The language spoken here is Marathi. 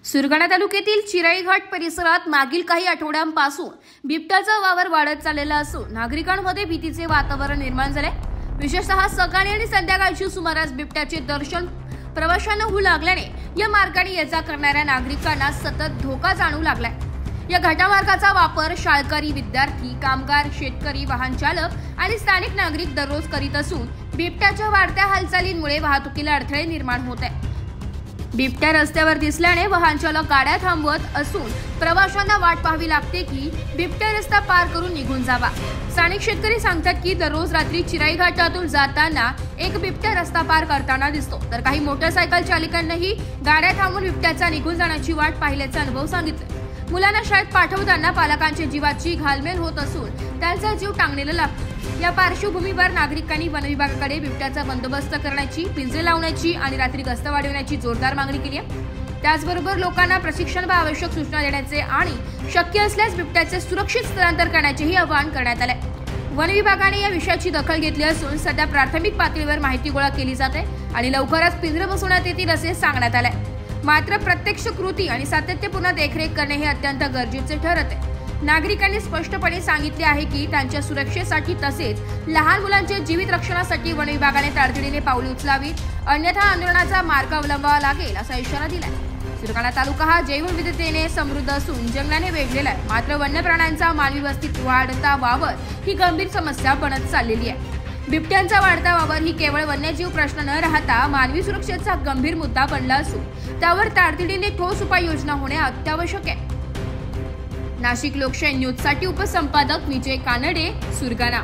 सुरगाणा तालुक्यातील चिराई घाट परिसरात मागील काही आठवड्यांपासून बिबट्याचा वावर वाढत चाललेला असून नागरिकांमध्ये भीतीचे वातावरण निर्माण झाले। विशेषतः सकाळी आणि संध्याकाळच्या सुमारास बिबट्याचे दर्शन प्रवाशांना होऊ लागल्याने या मार्गाने ये-जा करणाऱ्या नागरिकांना सतत धोका जाणवू लागलाय। या घाटामार्गाचा वापर शाळकरी, विद्यार्थी, कामगार, शेतकरी, वाहन चालक आणि स्थानिक नागरिक दररोज करीत असून बिबट्याच्या वाढत्या हालचालींमुळे वाहतुकीला अडथळे निर्माण होत आहेत। बिबट्या रस्त्यावर दिसल्याने वाहन चालक गाड्या थांबवत असून प्रवाशांना वाट पाहावी लागते की बिबट्या रस्ता पार करून निघून जावा। स्थानिक शेतकरी सांगतात की दररोज रात्री चिराई घाटातून जाताना एक बिबट्या रस्ता पार करताना दिसतो, तर काही मोटरसायकल चालकांनाही गाड्या थांबवून बिबट्याचा निघून जाण्याची वाट पाहिल्याचा अनुभव सांगितले। मुलांना शाळेत पाठवताना पालकांच्या जीवाची घालमेल होत असून त्यांचा जीव टांगणीला लागतो। या पार्श्वभूमीवर नागरिकांनी वन विभागाकडे बिबट्याचा बंदोबस्त करण्याची, पिंजरे लावण्याची आणि रात्री गस्त वाढवण्याची जोरदार मागणी केली आहे। त्याचबरोबर लोकांना प्रशिक्षण व आवश्यक सूचना देण्याचे आणि शक्य असल्यास बिबट्याचे सुरक्षित स्थलांतर करण्याचेही आवाहन करण्यात आले। वन विभागाने या विषयाची दखल घेतली असून सध्या प्राथमिक पातळीवर माहिती गोळा केली जाते आणि लवकरच पिंजरे बसवण्यात येतील असे सांगण्यात आले। मात्र प्रत्यक्ष कृती आणि सातत्यपूर्ण देखरेख करणे हे अत्यंत गरजेचे ठरत आहे। नागरिकांनी स्पष्टपणे सांगितले आहे की त्यांच्या सुरक्षेसाठी तसेच लहान मुलांच्या जीवित रक्षणासाठी वन विभागाने तातडीने पावले उचलावी, अन्यथा आंदोलनाचा मार्ग अवलंबावा लागेल असा इशारा दिलाय। सुरगाणा तालुका हा जैवविविधतेने समृद्ध असून जंगलाने वेढलेला आहे, मात्र वन्य प्राण्यांचा मानवी वस्तीत वाढता वावर ही गंभीर समस्या बनत चाललेली आहे। बिबट्यांचा वाढता वावर ही केवळ वन्यजीव प्रश्न न राहता मानवी सुरक्षेचा गंभीर मुद्दा बनला असून त्यावर तातडीने ठोस उपाययोजना होणे अत्यावश्यक आहे। नाशिक लोकशाही न्यूज साठी उपसंपादक विजय कानडे, सुरगाणा।